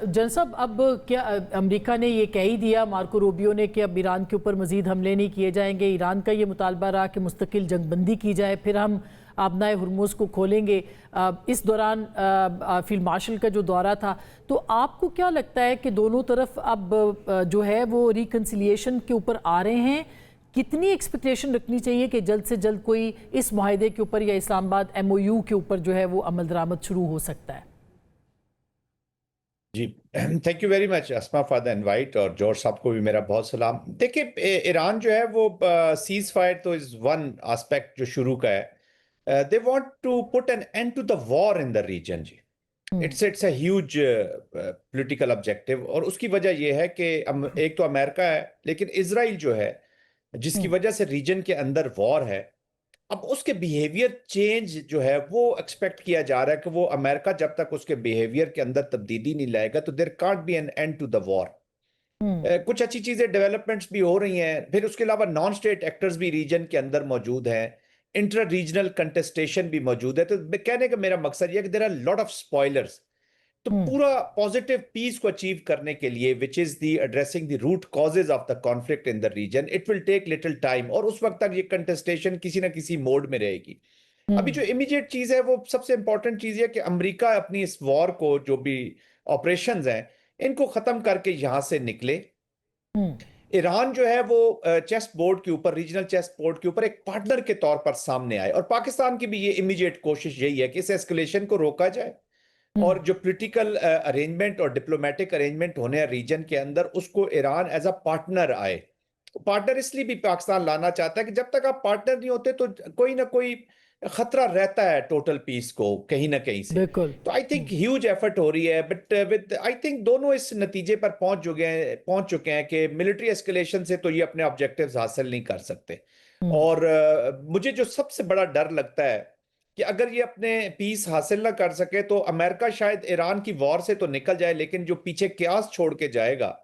जन साहब, अब क्या अमेरिका ने ये कह ही दिया, मार्को रूबियो ने, कि अब ईरान के ऊपर मजीद हमले नहीं किए जाएंगे। ईरान का ये मुतालबा रहा कि मुस्तकिल जंगबंदी की जाए, फिर हम आबनाए हुर्मुज़ को खोलेंगे। इस दौरान फील्ड मार्शल का जो दौरा था, तो आपको क्या लगता है कि दोनों तरफ अब जो है वो रिकन्सिलिएशन के ऊपर आ रहे हैं? कितनी एक्सपेक्टेशन रखनी चाहिए कि जल्द से जल्द कोई इस मुआहदे के ऊपर या इस्लामाबाद MOU के ऊपर जो है वो अमल दरामद शुरू हो सकता है? जी, thank you very much Asma for the invite, और जॉर्ज साहब को भी मेरा बहुत सलाम। देखिए, ईरान जो है वो सीज फायर तो इज वन एस्पेक्ट जो शुरू का है। They want to put an end to the war in the region जी। It's a huge political objective, और उसकी वजह यह है कि एक तो अमेरिका है, लेकिन इजराइल जो है, जिसकी वजह से रीजन के अंदर वॉर है, अब उसके बिहेवियर चेंज जो है वो एक्सपेक्ट किया जा रहा है कि वो अमेरिका जब तक उसके बिहेवियर के अंदर तब्दीली नहीं लाएगा तो there can't be an end to the war. कुछ अच्छी चीजें, डेवलपमेंट्स भी हो रही हैं, फिर उसके अलावा नॉन स्टेट एक्टर्स भी रीजन के अंदर मौजूद हैं, इंटर रीजनल कंटेस्टेशन भी मौजूद है। तो कहने का मेरा मकसद यह है कि there are lot of spoilers. तो पूरा पॉजिटिव पीस को अचीव करने के लिए, which is the addressing the root causes of the conflict in the region, it will take little time, और उस वक्त तक ये कंटेस्टेशन किसी ना किसी मोड में रहेगी। अभी जो इमीडिएट चीज है वो सबसे इंपॉर्टेंट चीज है कि अमेरिका अपनी इस वॉर को, जो भी ऑपरेशंस हैं, इनको खत्म करके यहां से निकले। ईरान जो है वो चेस बोर्ड के ऊपर, रीजनल चेस बोर्ड के ऊपर एक पार्टनर के तौर पर सामने आए, और पाकिस्तान की भी ये इमीडिएट कोशिश यही है कि इस एस्केलेशन को रोका जाए, और जो पॉलिटिकल अरेंजमेंट और डिप्लोमेटिक अरेंजमेंट होने हैं रीजन के अंदर, उसको ईरान एज अ पार्टनर आए। पार्टनर इसलिए भी पाकिस्तान लाना चाहता है कि जब तक आप पार्टनर नहीं होते तो कोई ना कोई खतरा रहता है टोटल पीस को कहीं ना कहीं से। बिल्कुल। तो आई थिंक ह्यूज एफर्ट हो रही है, बट विद आई थिंक दोनों इस नतीजे पर पहुंच चुके हैं कि मिलिट्री एस्केलेशन से तो ये अपने ऑब्जेक्टिव्स हासिल नहीं कर सकते। और मुझे जो सबसे बड़ा डर लगता है कि अगर ये अपने पीस हासिल ना कर सके तो अमेरिका शायद ईरान की वॉर से तो निकल जाए, लेकिन जो पीछे क्यास छोड़ के जाएगा,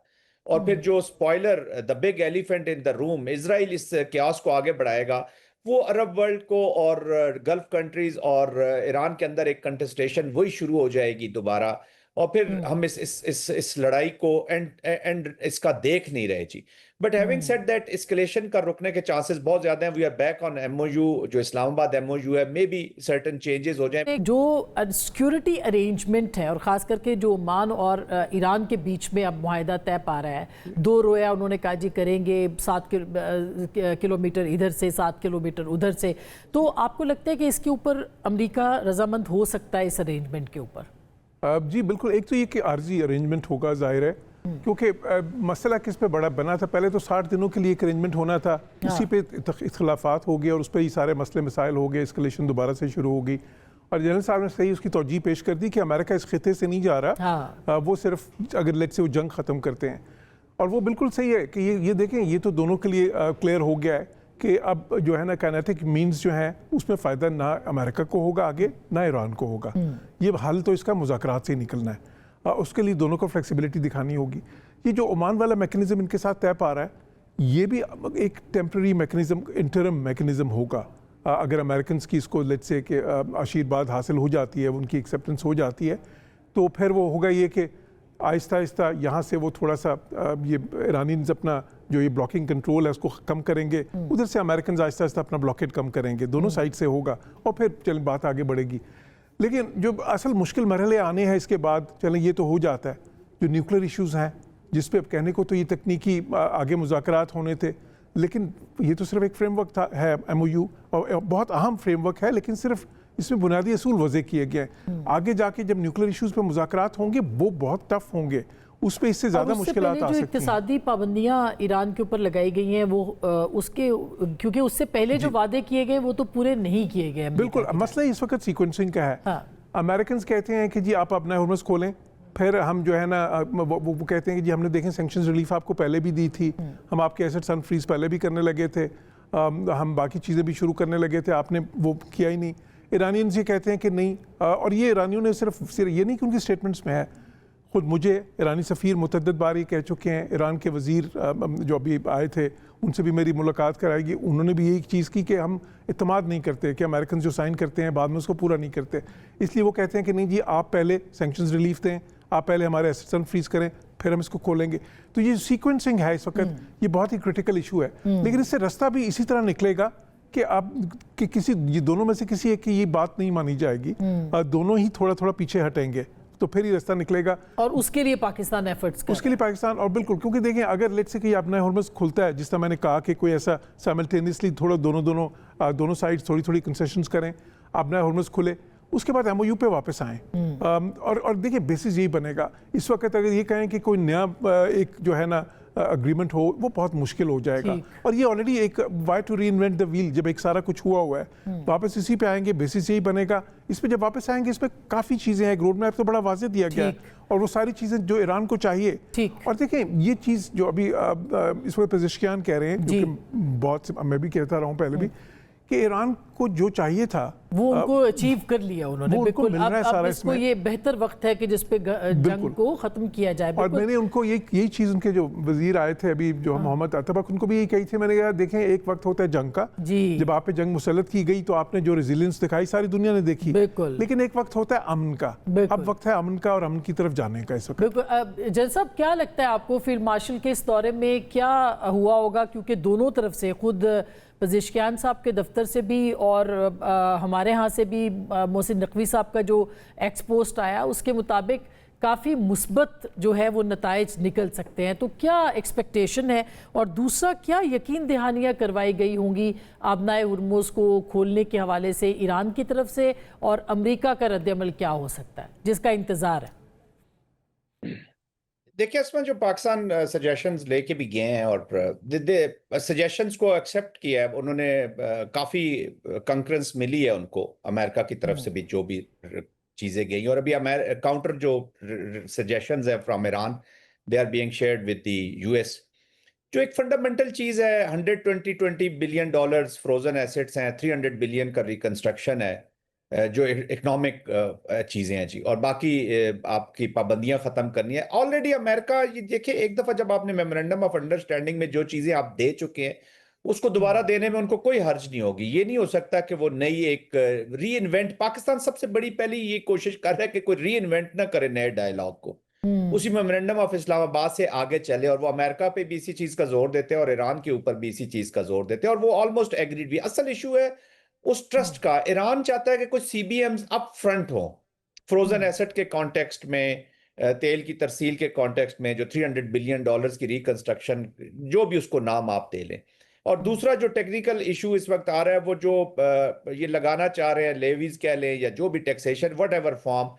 और फिर जो spoiler, the big elephant in the room, Israel, इस क्यास को आगे बढ़ाएगा। वो अरब वर्ल्ड को और गल्फ कंट्रीज और ईरान के अंदर एक कंटेस्टेशन वही शुरू हो जाएगी दोबारा, और फिर हम इस लड़ाई को एंड इसका देख नहीं रहे जी। But having said that, escalation का रुकने के चांसेस बहुत ज्यादा हैं। We are back on MOU, जो इस्लामाबाद MOU है, मे बी सर्टेन चेंजेस हो जाए। जो सिक्योरिटी अरेंजमेंट है, और ख़ास करके जो ओमान और ईरान के बीच में अब मुआहदा तय पा रहा है, 2 रोया उन्होंने कहा जी करेंगे, 7 किलोमीटर इधर से, 7 किलोमीटर उधर से, तो आपको लगता है कि इसके ऊपर अमेरिका रजामंद हो सकता है इस अरेंजमेंट के ऊपर? जी बिल्कुल। एक तो ये कि आर्जी अरेंजमेंट होगा, जाहिर है, क्योंकि मसला किस पे बड़ा बना था, पहले तो 60 दिनों के लिए एक अरेंजमेंट होना था, उसी पे इख्तलाफात हो गए और उस पर ही सारे मसले मसाइल हो गए, एस्केलेशन दोबारा से शुरू हो गई। और जनरल साहब ने सही उसकी तौजीह पेश कर दी कि अमेरिका इस खिते से नहीं जा रहा, वो सिर्फ अगर लेट से वो जंग ख़त्म करते हैं। और वो बिल्कुल सही है कि ये देखें, ये तो दोनों के लिए क्लियर हो गया है कि अब जो है ना काइनेटिक मीन्स जो हैं उसमें फ़ायदा ना अमेरिका को होगा आगे, ना ईरान को होगा। ये हल तो इसका मुज़ाकरात से ही निकलना है, उसके लिए दोनों को फ्लेक्सिबिलिटी दिखानी होगी। ये जो ओमान वाला मैकेनिज़्म इनके साथ तय पा रहा है, ये भी एक टेम्प्रेरी मैकेनिज़्म, इंटरम मैकेनिज़्म होगा। अगर अमेरिकन की इसको लेट्स से कि आशीर्वाद हासिल हो जाती है, उनकी एक्सेप्टेंस हो जाती है, तो फिर वो होगा ये कि आहिस्ता आहिस्ता यहाँ से वो थोड़ा सा ये ईरानीज़ अपना जो ये ब्लॉकिंग कंट्रोल है उसको कम करेंगे, उधर से अमेरिकन आहिस्ता आहिस्ता अपना ब्लॉकेट कम करेंगे, दोनों साइड से होगा, और फिर चलें बात आगे बढ़ेगी। लेकिन जो असल मुश्किल मरहले आने हैं इसके बाद, चलें ये तो हो जाता है, जो न्यूक्लियर इश्यूज़ हैं जिस पे कहने को तो ये तकनीकी आगे मुज़ाकरात होने थे, लेकिन ये तो सिर्फ एक फ्रेमवर्क था है MOU, और बहुत अहम फ्रेमवर्क है, लेकिन सिर्फ इसमें बुनियादी असूल वज़े किए गए हैं। आगे जाके जब न्यूक्लियर इश्यूज़ पे मुज़ाकरात होंगे वो बहुत टफ होंगे, उस पर इससे ज़्यादा मुश्किलात आ सकती हैं। इक़्तिसादी पाबंदियाँ ईरान के ऊपर लगाई गई हैं, वो उसके क्योंकि उससे पहले जो वादे किए गए वो तो पूरे नहीं किए गए। बिल्कुल, मसला इस वक्त सीक्वेंसिंग का है। अमेरिकन कहते हैं कि जी आप अपना हुर्मुज़ खोलें, फिर हम जो है ना वो कहते हैं कि जी हमने देखें सैंक्शंस रिलीफ आपको पहले भी दी थी, हम आपके एसेट्स अनफ्रीज पहले भी करने लगे थे, हम बाकी चीज़ें भी शुरू करने लगे थे, आपने वो किया ही नहीं। ईरानियंस ये कहते हैं कि नहीं, और ये ईरानियों ने सिर्फ ये नहीं कि उनकी स्टेटमेंट्स में है, खुद मुझे ईरानी सफ़ीर मुतअद्दिद बार ये कह चुके हैं, ईरान के वज़ीर जो अभी आए थे उनसे भी मेरी मुलाकात कराएगी, उन्होंने भी यही चीज़ की कि हम इत्मीनान नहीं करते कि अमेरिकन जो साइन करते हैं बाद में उसको पूरा नहीं करते, इसलिए वो कहते हैं कि नहीं जी आप पहले सैंक्शंस रिलीफ दें, आप पहले हमारे एसेट्स अनफ्रीज करें, फिर हम इसको खोलेंगे। तो ये सीक्वेंसिंग है इस वक्त, ये बहुत ही क्रिटिकल इशू है। लेकिन इससे रास्ता भी इसी तरह निकलेगा कि आप कि किसी ये दोनों में से किसी एक की ये बात नहीं मानी जाएगी, दोनों ही थोड़ा थोड़ा पीछे हटेंगे, तो फिर ही रास्ता निकलेगा। और उसके लिए पाकिस्तान एफर्ट्स कर उसके लिए पाकिस्तान, और बिल्कुल, क्योंकि देखें अगर लेट्स से कि अपना हॉर्मस खुलता है, जिस तरह मैंने कहा कि कोई ऐसा साइमल्टेनियसली थोड़ा दोनों साइड थोड़ी थोड़ी कंसेशंस करें, अपना हॉर्मस खुले, उसके बाद एमओयू पे वापस आएँ। और देखिए बेसिस यही बनेगा। इस वक्त अगर ये कहें कि कोई नया एक जो है ना अग्रीमेंट हो, वो बहुत मुश्किल हो जाएगा। और ये ऑलरेडी एक why to reinvent the wheel, जब एक सारा कुछ हुआ है, वापस इसी पे आएंगे, बेसिस यही बनेगा। इस पे जब वापस आएंगे, इसमें काफ़ी चीज़ें हैं, रोड मैप तो बड़ा वाज़ेह दिया गया है, और वो सारी चीज़ें जो ईरान को चाहिए। और देखें ये चीज़ जो अभी इस वक्त पेज़ेश्कियान कह रहे हैं, जो कि बहुत से मैं भी कहता रहा हूँ पहले भी, कि ईरान को जो चाहिए था वो उनको अचीव कर लिया उन्होंने। बिल्कुल, अब इसको ये बेहतर वक्त है कि जिस पे जंग को खत्म किया जाए। और मैंने उनको यही चीज़, उनके जो वजीर आए थे अभी, जो मोहम्मद अतबक, उनको भी यही कही थी। मैंने कहा देखें, एक वक्त होता है जंग का, जब आप पे जंग मुसल्लत की गई तो आपने जो रेजिलियंस दिखाई सारी दुनिया ने देखी, लेकिन एक वक्त होता है अमन का। अब वक्त है अमन का और अमन की तरफ जाने का इस वक्त। बिल्कुल। जज साहब, क्या लगता है आपको फील्ड मार्शल के इस दौरे में क्या हुआ होगा? क्योंकि दोनों तरफ से, खुद पेज़ेश्कियान साहब के दफ्तर से भी और हमारे यहाँ से भी मोहसिन नकवी साहब का जो एक्स पोस्ट आया, उसके मुताबिक काफ़ी मुस्बत जो है वो नताइज निकल सकते हैं। तो क्या एक्सपेक्टेशन है? और दूसरा, क्या यकीन दहानियाँ करवाई गई होंगी आबनाए हुर्मुज़ को खोलने के हवाले से ईरान की तरफ से, और अमेरिका का रद्द-ए-अमल क्या हो सकता है जिसका इंतज़ार है? देखिए, इसमें जो पाकिस्तान सजेशंस लेके भी गए हैं और सजेशंस को एक्सेप्ट किया है उन्होंने, काफ़ी कंकरेंस मिली है उनको अमेरिका की तरफ से भी, जो भी चीज़ें गई। और अभी काउंटर जो सजेशंस है from Iran, they are being shared with the US. जो एक फंडामेंटल चीज़ है, 120 बिलियन डॉलर्स फ्रोजन एसेट्स हैं, 300 बिलियन का रिकंस्ट्रक्शन है, जो इकोनॉमिक चीज़ें हैं जी। और बाकी आपकी पाबंदियां ख़त्म करनी है। ऑलरेडी अमेरिका, ये देखिए, एक दफ़ा जब आपने मेमोरेंडम ऑफ अंडरस्टैंडिंग में जो चीज़ें आप दे चुके हैं, उसको दोबारा देने में उनको कोई हर्ज नहीं होगी। ये नहीं हो सकता कि वो नई एक री इन्वेंट, पाकिस्तान सबसे बड़ी पहली ये कोशिश कर रहा है कि कोई री इन्वेंट ना करे नए डायलॉग को, उसी मेमोरेंडम ऑफ इस्लामाबाद से आगे चले। और वो अमेरिका पे भी इसी चीज़ का जोर देते हैं और ईरान के ऊपर भी इसी चीज़ का जोर देते हैं, और वो ऑलमोस्ट एग्रीड भी। असल इशू है उस ट्रस्ट का। ईरान चाहता है कि कुछ सीबीएम्स अप फ्रंट हो, फ्रोजन एसेट के कॉन्टेक्स्ट में, तेल की तरसील के कॉन्टेक्स्ट में, जो 300 बिलियन डॉलर्स की रिकंस्ट्रक्शन, जो भी उसको नाम आप दे लें। और दूसरा जो टेक्निकल इशू इस वक्त आ रहा है, वो जो ये लगाना चाह रहे हैं, लेवीज कह लें या जो भी टैक्सेशन वट एवर फॉर्म,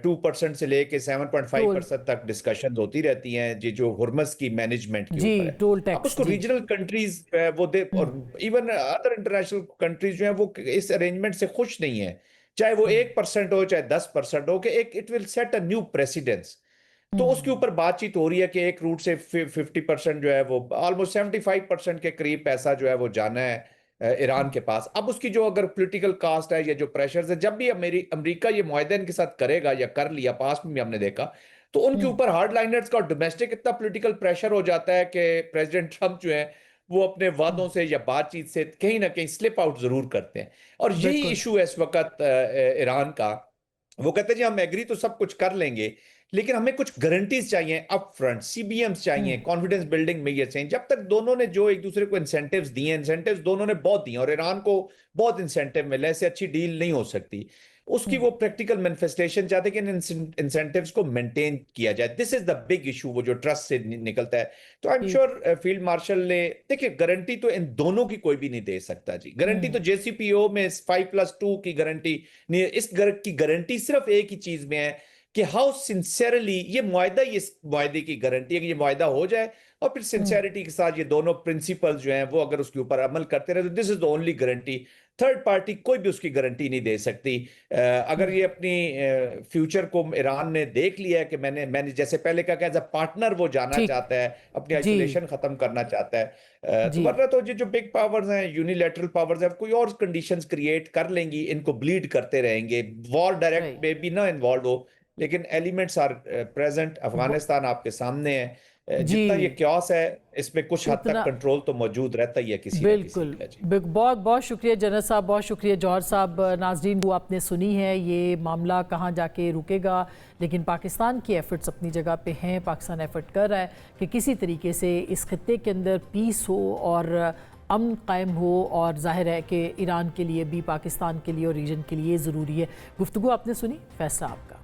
2% से लेके 7.5% तक डिस्कशन होती रहती हैं जी, जो हुर्मस की मैनेजमेंट के ऊपर है। टोल टैक्स, अब उसको रीजनल कंट्रीज वो दे, और इवन अदर इंटरनेशनल कंट्रीज जो हैं वो इस अरेंजमेंट से खुश नहीं है, चाहे वो 1% हो चाहे 10% हो, कि एक it will set a new precedence. तो उसके ऊपर बातचीत हो रही है कि एक रूट से 50% जो है वो, ऑलमोस्ट 75% के करीब पैसा जो है वो जाना है ईरान के पास। अब उसकी जो अगर पॉलिटिकल कास्ट है या जो प्रेशर्स है, जब भी अमेरिका ये मुआहदा इनके साथ करेगा या कर लिया, पास में भी हमने देखा, तो उनके ऊपर हार्डलाइनर्स का डोमेस्टिक इतना पॉलिटिकल प्रेशर हो जाता है कि प्रेसिडेंट ट्रंप जो है वो अपने वादों से या बातचीत से कहीं ना कहीं स्लिप आउट जरूर करते हैं। और यही इशू है इस वक्त ईरान का। वो कहते हैं जी हम एग्री तो सब कुछ कर लेंगे, लेकिन हमें कुछ गारंटीज चाहिए अप फ्रंट, सीबीएम्स चाहिए, कॉन्फिडेंस बिल्डिंग में ये चाहिए। जब तक दोनों ने जो एक दूसरे को इंसेंटिव्स दिए, इंसेंटिव्स दोनों ने बहुत दिए और ईरान को बहुत इंसेंटिव मिले, ऐसे अच्छी डील नहीं हो सकती। उसकी वो प्रैक्टिकल मैनिफेस्टेशन चाहते हैं कि इन इंसेंटिव्स को मेंटेन किया जाए। This is the big issue, वो जो ट्रस्ट से निकलता है। तो I am sure field marshal ने, देखिए गारंटी तो इन दोनों की कोई भी नहीं दे सकता जी। गारंटी तो JCPO में 5+2 की गारंटी नहीं है। इस की गारंटी सिर्फ एक ही चीज में है कि हाउ सिंसियरली ये मुआहदा, ये मुआहदे की गारंटी है कि ये मुआहदा हो जाए और फिर सिंसियरिटी के साथ ये दोनों प्रिंसिपल्स जो हैं वो अगर उसके ऊपर अमल करते रहे, तो this is the only guarantee. Third party कोई भी उसकी गारंटी नहीं दे सकती। अगर ये अपनी फ्यूचर को ईरान ने देख लिया है कि मैंने जैसे पहले कहा कि एज अ पार्टनर वो जाना चाहता है, अपनी आइसोलेशन खत्म करना चाहता है, तो वरना तो ये जो बिग पावर्स हैं, यूनिलैटरल पावर्स हैं, कोई और कंडीशंस क्रिएट कर लेंगी, इनको ब्लीड करते रहेंगे। वॉर डायरेक्ट में भी ना इन्वॉल्व हो, लेकिन एलिमेंट्स आर प्रेजेंट। अफगानिस्तान आपके सामने है, जितना ये क्योस है इसमें कुछ हद तक उतना- कंट्रोल तो मौजूद रहता ही है किसी न किसी बिल्कुल का जी। बहुत बहुत शुक्रिया जनरल साहब, बहुत शुक्रिया जौहर साहब। नाजरीन वो आपने सुनी है, ये मामला कहाँ जाके रुकेगा, लेकिन पाकिस्तान की एफर्ट्स अपनी जगह पे हैं। पाकिस्तान एफर्ट कर रहा है कि किसी तरीके से इस खत्ते के अंदर पीस हो और अमन कायम हो, और जाहिर है कि ईरान के लिए भी, पाकिस्तान के लिए और रीजन के लिए ज़रूरी है। गुफ्तगू आपने सुनी, फैसला आपका।